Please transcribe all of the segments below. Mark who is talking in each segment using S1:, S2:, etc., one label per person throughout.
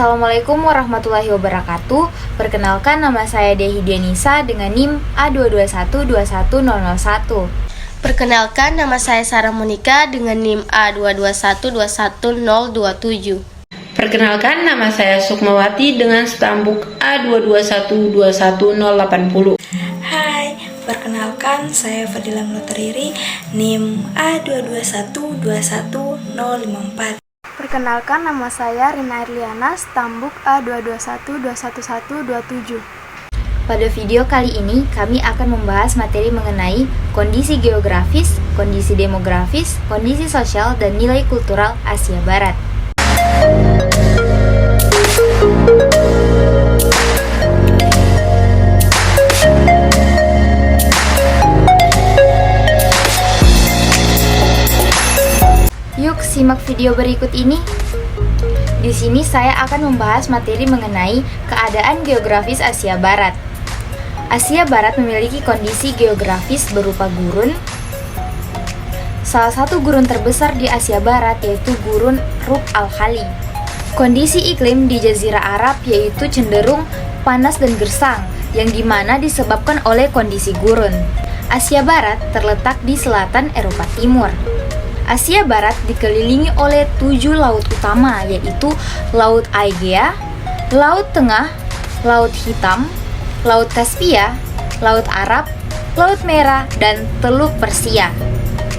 S1: Assalamualaikum warahmatullahi wabarakatuh. Perkenalkan, nama saya Dehi Dianisa dengan NIM A221-21001.
S2: Perkenalkan, nama saya Sarah Monika dengan NIM A221-21027.
S3: Perkenalkan, nama saya Sukmawati dengan stambuk A221-21080.
S4: Hai, perkenalkan saya Fadila Mlotariri, NIM A221-21054.
S5: Perkenalkan, nama saya Rina Erliana, stambuk A221-21127.
S1: Pada video kali ini, kami akan membahas materi mengenai kondisi geografis, kondisi demografis, kondisi sosial, dan nilai kultural Asia Barat. Yuk simak video berikut ini. Di sini saya akan membahas materi mengenai keadaan geografis Asia Barat. Asia Barat memiliki kondisi geografis berupa gurun. Salah satu gurun terbesar di Asia Barat yaitu Gurun Rub al-Khali. Kondisi iklim di Jazirah Arab yaitu cenderung panas dan gersang, yang dimana disebabkan oleh kondisi gurun. Asia Barat terletak di selatan Eropa Timur. Asia Barat dikelilingi oleh 7 laut utama, yaitu Laut Aegea, Laut Tengah, Laut Hitam, Laut Kaspia, Laut Arab, Laut Merah, dan Teluk Persia.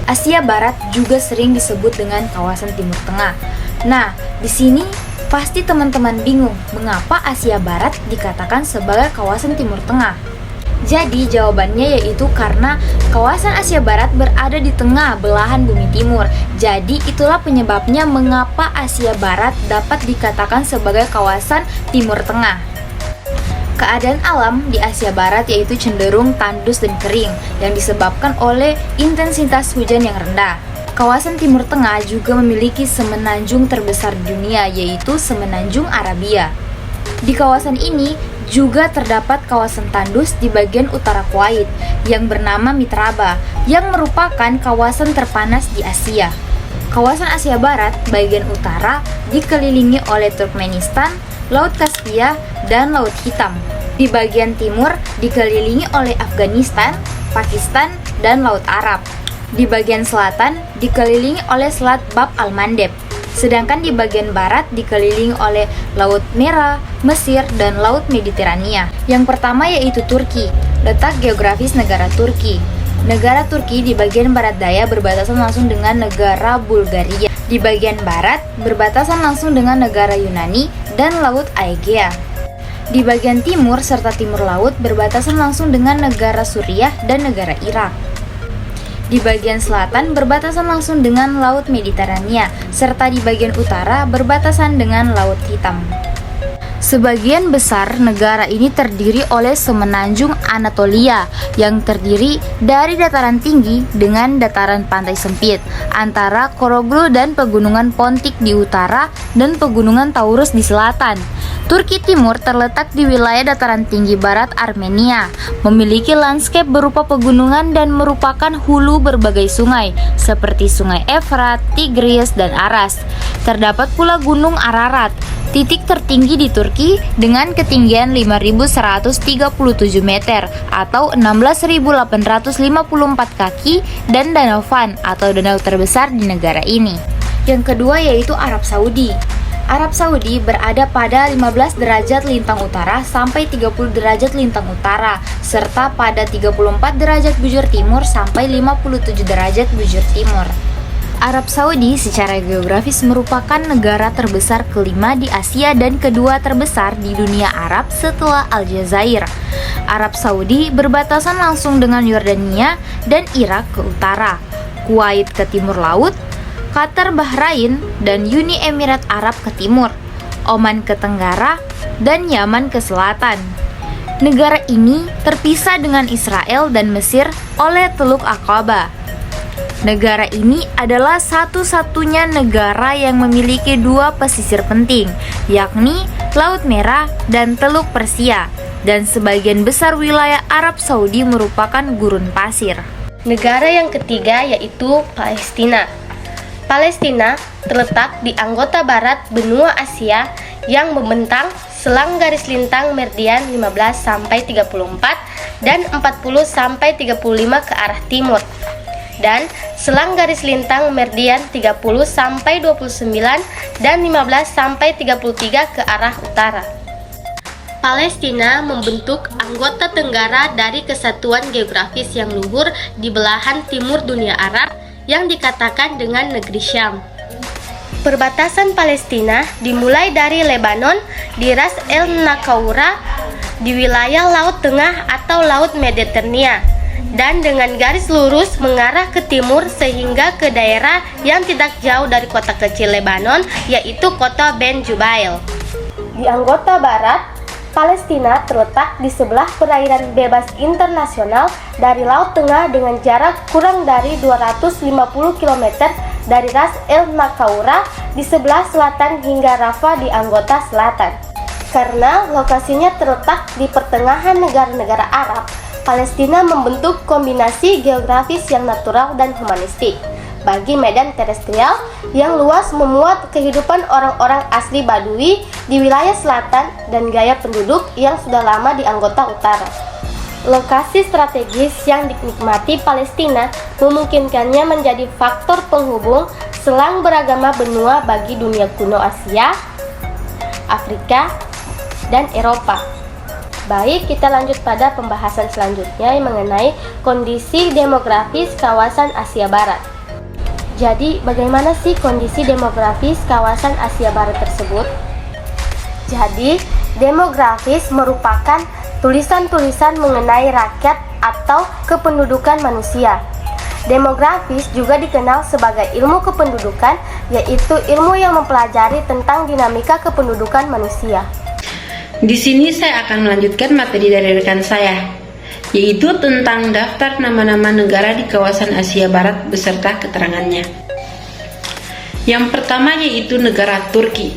S1: Asia Barat juga sering disebut dengan kawasan Timur Tengah. Nah, di sini pasti teman-teman bingung mengapa Asia Barat dikatakan sebagai kawasan Timur Tengah. Jadi jawabannya yaitu karena kawasan Asia Barat berada di tengah belahan bumi timur. Jadi itulah penyebabnya mengapa Asia Barat dapat dikatakan sebagai kawasan Timur Tengah. Keadaan alam di Asia Barat yaitu cenderung tandus dan kering yang disebabkan oleh intensitas hujan yang rendah. Kawasan Timur Tengah juga memiliki semenanjung terbesar di dunia, yaitu Semenanjung Arabia. Di kawasan ini juga terdapat kawasan tandus di bagian utara Kuwait yang bernama Mitraba, yang merupakan kawasan terpanas di Asia. Kawasan Asia Barat bagian utara dikelilingi oleh Turkmenistan, Laut Kaspia, dan Laut Hitam. Di bagian timur dikelilingi oleh Afghanistan, Pakistan, dan Laut Arab. Di bagian selatan dikelilingi oleh Selat Bab al-Mandeb. Sedangkan di bagian barat dikelilingi oleh Laut Merah, Mesir, dan Laut Mediterania. Yang pertama yaitu Turki. Letak geografis negara Turki. Negara Turki di bagian barat daya berbatasan langsung dengan negara Bulgaria. Di bagian barat berbatasan langsung dengan negara Yunani dan Laut Aegea. Di bagian timur serta timur laut berbatasan langsung dengan negara Suriah dan negara Irak. Di bagian selatan berbatasan langsung dengan Laut Mediterania, serta di bagian utara berbatasan dengan Laut Hitam. Sebagian besar negara ini terdiri oleh semenanjung Anatolia yang terdiri dari dataran tinggi dengan dataran pantai sempit antara Koroglu dan Pegunungan Pontik di utara dan Pegunungan Taurus di selatan. Turki Timur terletak di wilayah dataran tinggi barat Armenia, memiliki landscape berupa pegunungan dan merupakan hulu berbagai sungai seperti Sungai Efrat, Tigris, dan Aras. Terdapat pula Gunung Ararat, titik tertinggi di Turki dengan ketinggian 5.137 meter atau 16.854 kaki, dan Danau Van atau danau terbesar di negara ini. Yang kedua yaitu Arab Saudi. Arab Saudi berada pada 15 derajat lintang utara sampai 30 derajat lintang utara, serta pada 34 derajat bujur timur sampai 57 derajat bujur timur. Arab Saudi secara geografis merupakan negara terbesar kelima di Asia dan kedua terbesar di dunia Arab setelah Aljazair. Arab Saudi berbatasan langsung dengan Yordania dan Irak ke utara, Kuwait ke timur laut, Qatar, Bahrain, dan Uni Emirat Arab ke timur, Oman ke tenggara, dan Yaman ke selatan. Negara ini terpisah dengan Israel dan Mesir oleh Teluk Aqaba. Negara ini adalah satu-satunya negara yang memiliki 2 pesisir penting, yakni Laut Merah dan Teluk Persia, dan sebagian besar wilayah Arab Saudi merupakan gurun pasir.
S2: Negara yang ketiga yaitu Palestina. Palestina terletak di anggota barat benua Asia yang membentang selang garis lintang meridian 15-34 dan 40-35 ke arah timur, dan selang garis lintang meridian 30-29 dan 15-33 ke arah utara. Palestina membentuk anggota tenggara dari kesatuan geografis yang luhur di belahan timur dunia Arab yang dikatakan dengan negeri Syam. Perbatasan Palestina dimulai dari Lebanon di Ras El Nakaura di wilayah Laut Tengah atau Laut Mediterania, dan dengan garis lurus mengarah ke timur sehingga ke daerah yang tidak jauh dari kota kecil Lebanon, yaitu kota Ben Jubail. Di anggota barat, Palestina terletak di sebelah perairan bebas internasional dari Laut Tengah dengan jarak kurang dari 250 km dari Ras El Nakaura di sebelah selatan hingga Rafah di anggota selatan. Karena lokasinya terletak di pertengahan negara-negara Arab, Palestina membentuk kombinasi geografis yang natural dan humanistik. Bagi medan terestrial yang luas memuat kehidupan orang-orang asli Badui di wilayah selatan dan gaya penduduk yang sudah lama di anggota utara. Lokasi strategis yang dinikmati Palestina memungkinkannya menjadi faktor penghubung selang beragama benua bagi dunia kuno Asia, Afrika, dan Eropa. Baik, kita lanjut pada pembahasan selanjutnya yang mengenai kondisi demografis kawasan Asia Barat. Jadi, bagaimana sih kondisi demografis kawasan Asia Barat tersebut? Jadi, demografis merupakan tulisan-tulisan mengenai rakyat atau kependudukan manusia. Demografis juga dikenal sebagai ilmu kependudukan, yaitu ilmu yang mempelajari tentang dinamika kependudukan manusia.
S3: Di sini saya akan melanjutkan materi dari rekan saya, yaitu tentang daftar nama-nama negara di kawasan Asia Barat beserta keterangannya. Yang pertama yaitu negara Turki.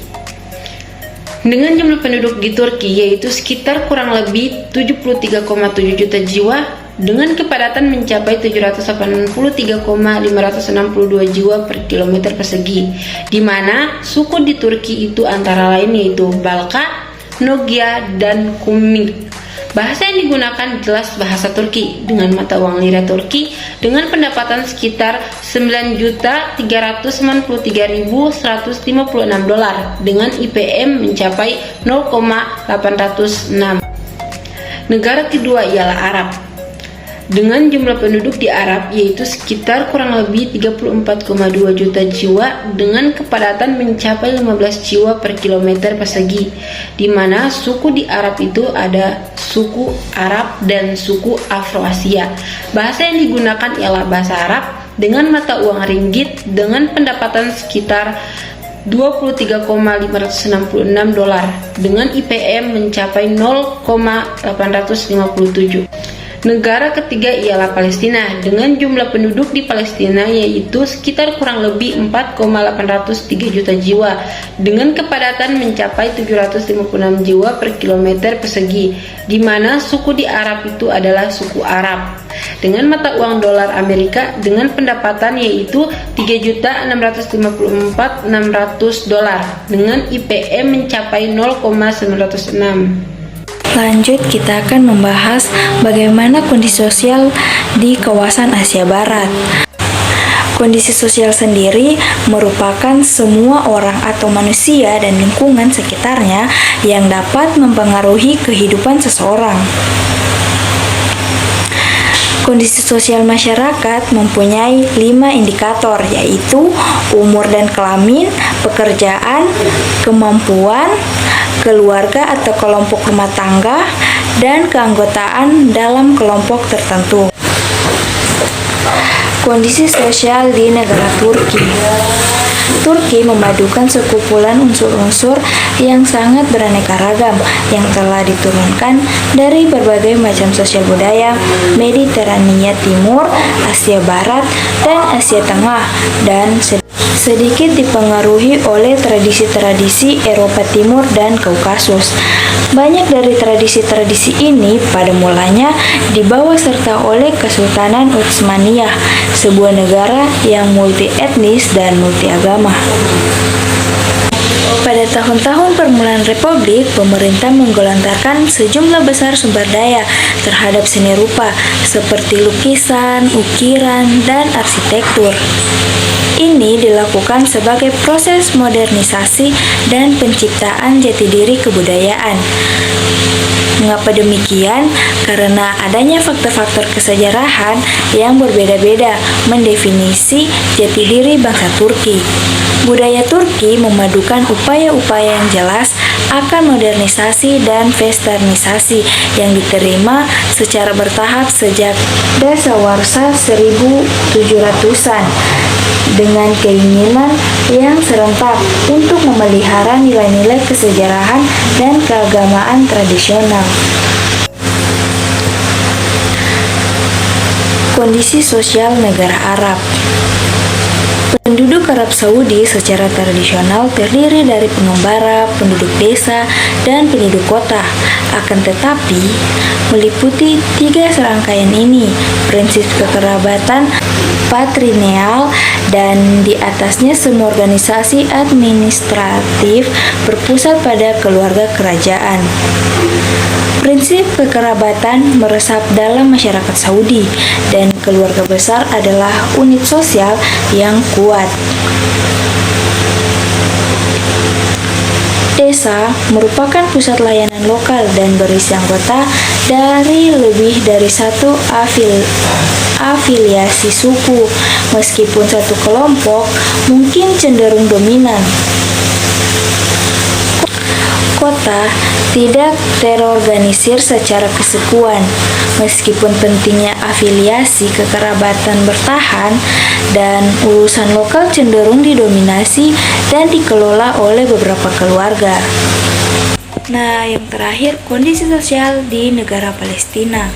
S3: Dengan jumlah penduduk di Turki yaitu sekitar kurang lebih 73,7 juta jiwa dengan kepadatan mencapai 783,562 jiwa per kilometer persegi, di mana suku di Turki itu antara lain yaitu Balka, Nogia, dan Kumyk. Bahasa yang digunakan jelas bahasa Turki dengan mata uang lira Turki dengan pendapatan sekitar 9.393.156 dolar dengan IPM mencapai 0,806. Negara kedua ialah Arab. Dengan jumlah penduduk di Arab yaitu sekitar kurang lebih 34,2 juta jiwa dengan kepadatan mencapai 15 jiwa per kilometer persegi, di mana suku di Arab itu ada suku Arab dan suku Afroasia. Bahasa yang digunakan ialah bahasa Arab dengan mata uang ringgit dengan pendapatan sekitar 23,566 dolar dengan IPM mencapai 0,857. Negara ketiga ialah Palestina dengan jumlah penduduk di Palestina yaitu sekitar kurang lebih 4,803 juta jiwa dengan kepadatan mencapai 756 jiwa per kilometer persegi, di mana suku di Arab itu adalah suku Arab dengan mata uang dolar Amerika dengan pendapatan yaitu 3.654.600 dolar dengan IPM mencapai 0,906.
S4: Lanjut, kita akan membahas bagaimana kondisi sosial di kawasan Asia Barat. Kondisi sosial sendiri merupakan semua orang atau manusia dan lingkungan sekitarnya yang dapat mempengaruhi kehidupan seseorang. Kondisi sosial masyarakat mempunyai 5 indikator, yaitu umur dan kelamin, pekerjaan, kemampuan, keluarga atau kelompok rumah tangga, dan keanggotaan dalam kelompok tertentu. Kondisi sosial di negara Turki. Turki memadukan sekumpulan unsur-unsur yang sangat beraneka ragam yang telah diturunkan dari berbagai macam sosial budaya Mediterania Timur, Asia Barat, dan Asia Tengah, dan sedikit dipengaruhi oleh tradisi-tradisi Eropa Timur dan Kaukasus. Banyak dari tradisi-tradisi ini pada mulanya dibawa serta oleh Kesultanan Utsmaniyah, sebuah negara yang multi etnis dan multi agama. Pada tahun-tahun permulaan Republik, pemerintah menggelontorkan sejumlah besar sumber daya terhadap seni rupa seperti lukisan, ukiran, dan arsitektur. Ini dilakukan sebagai proses modernisasi dan penciptaan jati diri kebudayaan. Mengapa demikian? Karena adanya faktor-faktor kesejarahan yang berbeda-beda mendefinisi jati diri bangsa Turki. Budaya Turki memadukan upaya-upaya yang jelas akan modernisasi dan westernisasi yang diterima secara bertahap sejak dasawarsa 1700-an dengan keinginan yang serentak untuk memelihara nilai-nilai kesejarahan dan keagamaan tradisional. Kondisi sosial negara Arab. Penduduk Arab Saudi secara tradisional terdiri dari pengembara, penduduk desa, dan penduduk kota. Akan tetapi, meliputi tiga serangkaian ini, prinsip kekerabatan patrilineal, dan di atasnya semua organisasi administratif berpusat pada keluarga kerajaan. Prinsip kekerabatan meresap dalam masyarakat Saudi, dan keluarga besar adalah unit sosial yang kuat. Desa merupakan pusat layanan lokal dan berisi anggota dari lebih dari satu afiliasi suku, meskipun satu kelompok mungkin cenderung dominan. Kota tidak terorganisir secara kesukuan, meskipun pentingnya afiliasi kekerabatan bertahan, dan urusan lokal cenderung didominasi dan dikelola oleh beberapa keluarga. Nah, yang terakhir, kondisi sosial di negara Palestina.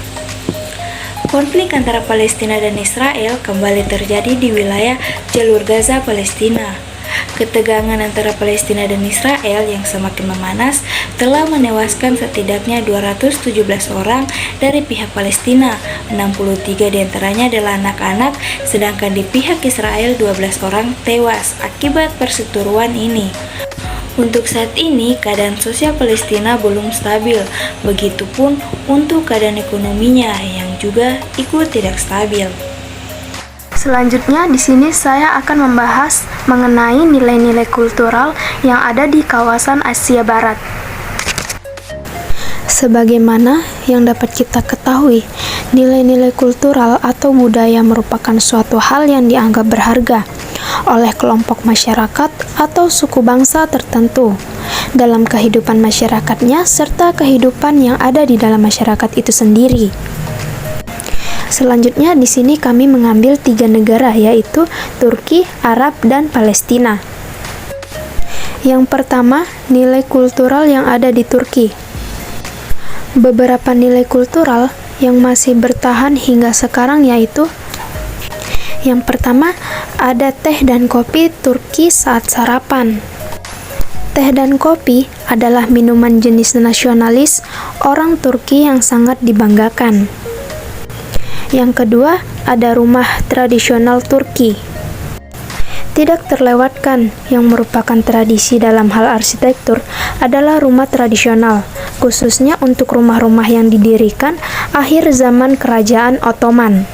S4: Konflik antara Palestina dan Israel kembali terjadi di wilayah jalur Gaza, Palestina. Ketegangan antara Palestina dan Israel yang semakin memanas telah menewaskan setidaknya 217 orang dari pihak Palestina, 63 diantaranya adalah anak-anak, sedangkan di pihak Israel 12 orang tewas akibat perseteruan ini. Untuk saat ini, keadaan sosial Palestina belum stabil, begitupun untuk keadaan ekonominya yang juga ikut tidak stabil.
S5: Selanjutnya, di sini saya akan membahas mengenai nilai-nilai kultural yang ada di kawasan Asia Barat. Sebagaimana yang dapat kita ketahui, nilai-nilai kultural atau budaya merupakan suatu hal yang dianggap berharga oleh kelompok masyarakat atau suku bangsa tertentu dalam kehidupan masyarakatnya serta kehidupan yang ada di dalam masyarakat itu sendiri. Selanjutnya di sini kami mengambil 3 negara, yaitu Turki, Arab, dan Palestina. Yang pertama, nilai kultural yang ada di Turki. Beberapa nilai kultural yang masih bertahan hingga sekarang yaitu: yang pertama, ada teh dan kopi Turki saat sarapan. Teh dan kopi adalah minuman jenis nasionalis orang Turki yang sangat dibanggakan. Yang kedua, ada rumah tradisional Turki. Tidak terlewatkan yang merupakan tradisi dalam hal arsitektur adalah rumah tradisional, khususnya untuk rumah-rumah yang didirikan akhir zaman Kerajaan Ottoman.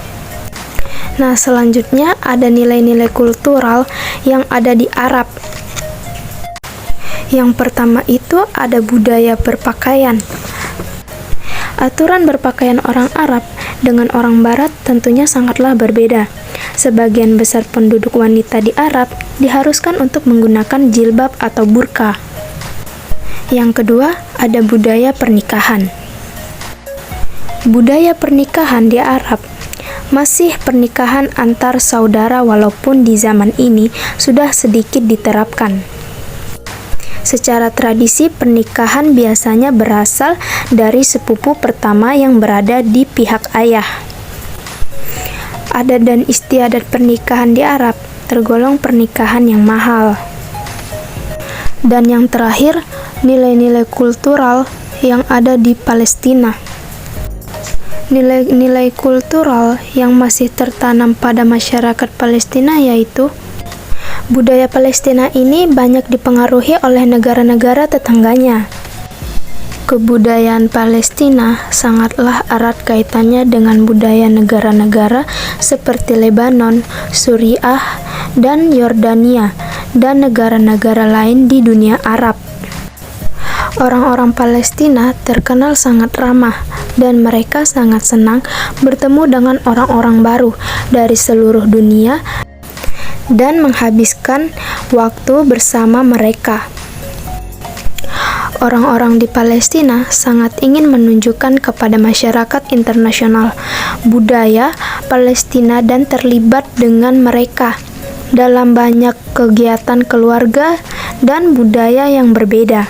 S5: Nah, selanjutnya ada nilai-nilai kultural yang ada di Arab. Yang pertama itu ada budaya berpakaian. Aturan berpakaian orang Arab dengan orang Barat tentunya sangatlah berbeda. Sebagian besar penduduk wanita di Arab diharuskan untuk menggunakan jilbab atau burka. Yang kedua, ada budaya pernikahan. Budaya pernikahan di Arab masih pernikahan antar saudara, walaupun di zaman ini sudah sedikit diterapkan. Secara tradisi, pernikahan biasanya berasal dari sepupu pertama yang berada di pihak ayah. Adat dan istiadat pernikahan di Arab tergolong pernikahan yang mahal. Dan yang terakhir, nilai-nilai kultural yang ada di Palestina. Nilai-nilai kultural yang masih tertanam pada masyarakat Palestina yaitu budaya Palestina ini banyak dipengaruhi oleh negara-negara tetangganya. Kebudayaan Palestina sangatlah erat kaitannya dengan budaya negara-negara seperti Lebanon, Suriah, dan Yordania, dan negara-negara lain di dunia Arab. Orang-orang Palestina terkenal sangat ramah, dan mereka sangat senang bertemu dengan orang-orang baru dari seluruh dunia dan menghabiskan waktu bersama mereka. Orang-orang di Palestina sangat ingin menunjukkan kepada masyarakat internasional budaya Palestina dan terlibat dengan mereka dalam banyak kegiatan keluarga dan budaya yang berbeda.